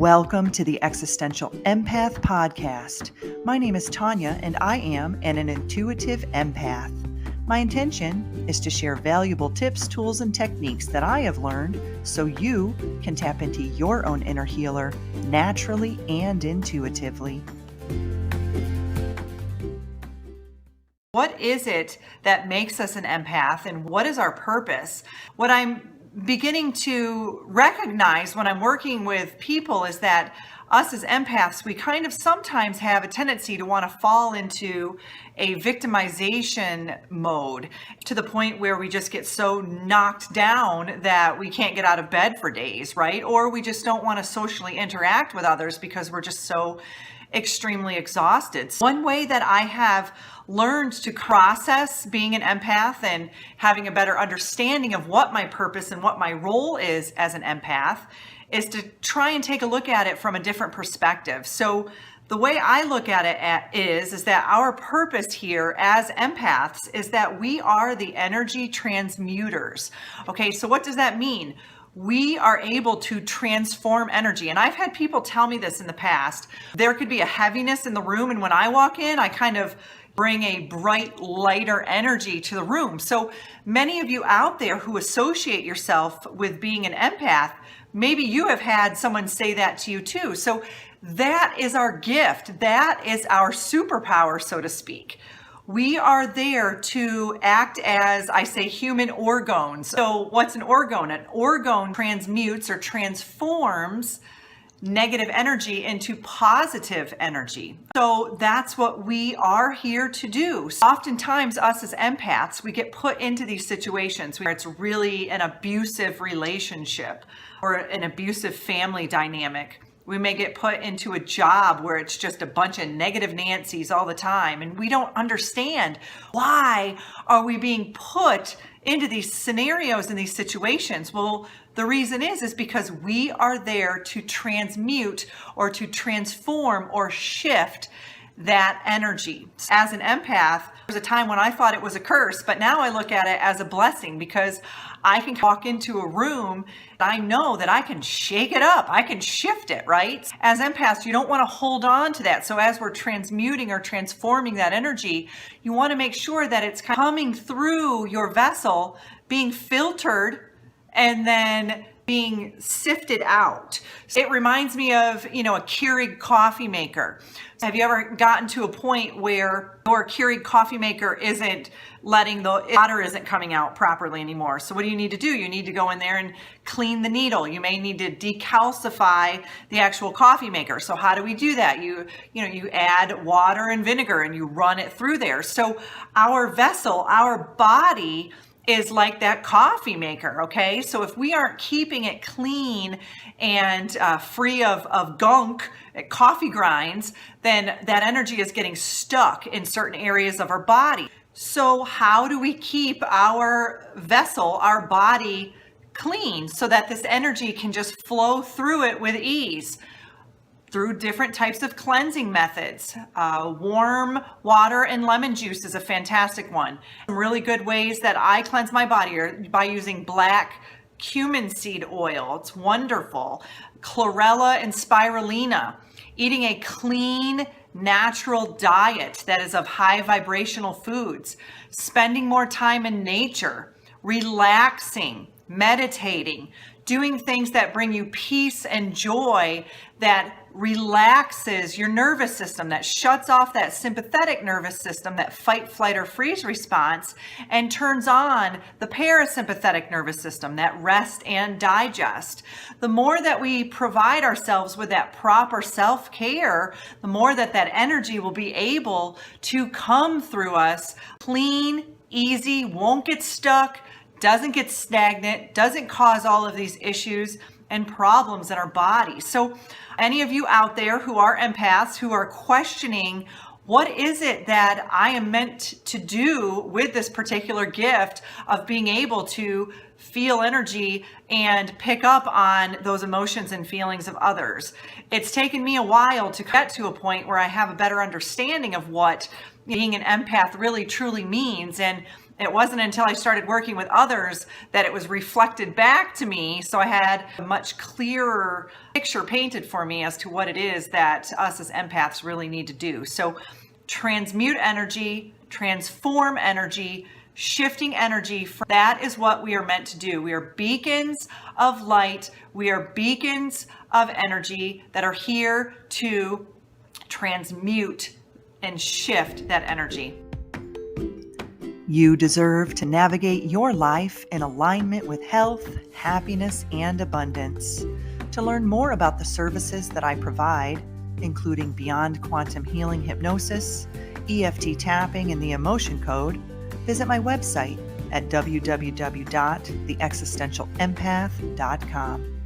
Welcome to the Existential Empath Podcast. My name is Tanya and I am an intuitive empath. My intention is to share valuable tips, tools, and techniques that I have learned so you can tap into your own inner healer naturally and intuitively. What is it that makes us an empath and what is our purpose? What I'm beginning to recognize when I'm working with people is that us as empaths, we kind of sometimes have a tendency to want to fall into a victimization mode to the point where we just get so knocked down that we can't get out of bed for days, right? Or we just don't want to socially interact with others because we're just so extremely exhausted. One way that I have learned to process being an empath and having a better understanding of what my purpose and what my role is as an empath is to try and take a look at it from a different perspective. So the way I look at it is that our purpose here as empaths is that we are the energy transmuters. Okay, so what does that mean? We are able to transform energy. And I've had people tell me this in the past. There could be a heaviness in the room, and when I walk in, I kind of bring a bright, lighter energy to the room. So many of you out there who associate yourself with being an empath, maybe you have had someone say that to you too. So that is our gift. That is our superpower, so to speak. We are there to act as, I say, human orgone. So what's an orgone? An orgone transmutes or transforms negative energy into positive energy. So that's what we are here to do. Oftentimes, us as empaths, we get put into these situations where it's really an abusive relationship or an abusive family dynamic. We may get put into a job where it's just a bunch of negative Nancys all the time, and we don't understand why are we being put into these scenarios and these situations. Well, the reason is because we are there to transmute or to transform or shift that energy. As an empath, there was a time when I thought it was a curse, but now I look at it as a blessing because I can walk into a room and I know that I can shake it up. I can shift it, right? As empaths, you don't want to hold on to that. So as we're transmuting or transforming that energy, you want to make sure that it's coming through your vessel, being filtered, and then being sifted out. It reminds me of, a Keurig coffee maker. Have you ever gotten to a point where your Keurig coffee maker isn't letting the water isn't coming out properly anymore? So what do you need to do? You need to go in there and clean the needle. You may need to decalcify the actual coffee maker. So how do we do that? You add water and vinegar and you run it through there. So our vessel, our body is like that coffee maker, okay? So if we aren't keeping it clean and free of gunk, coffee grinds, then that energy is getting stuck in certain areas of our body. So how do we keep our vessel, our body clean so that this energy can just flow through it with ease? Through different types of cleansing methods. Warm water and lemon juice is a fantastic one. Some really good ways that I cleanse my body are by using black cumin seed oil. It's wonderful. Chlorella and spirulina. Eating a clean, natural diet that is of high vibrational foods. Spending more time in nature. Relaxing. Meditating. Doing things that bring you peace and joy, that relaxes your nervous system, that shuts off that sympathetic nervous system, that fight, flight, or freeze response, and turns on the parasympathetic nervous system, that rest and digest. The more that we provide ourselves with that proper self-care, the more that energy will be able to come through us clean, easy, won't get stuck, doesn't get stagnant, doesn't cause all of these issues and problems in our body. So any of you out there who are empaths, who are questioning, what is it that I am meant to do with this particular gift of being able to feel energy and pick up on those emotions and feelings of others? It's taken me a while to get to a point where I have a better understanding of what being an empath really truly means. And It wasn't until I started working with others that it was reflected back to me. So I had a much clearer picture painted for me as to what it is that us as empaths really need to do. So transmute energy, transform energy, shifting energy. That is what we are meant to do. We are beacons of light. We are beacons of energy that are here to transmute and shift that energy. You deserve to navigate your life in alignment with health, happiness, and abundance. To learn more about the services that I provide, including Beyond Quantum Healing Hypnosis, EFT tapping, and the Emotion Code, visit my website at www.theexistentialempath.com.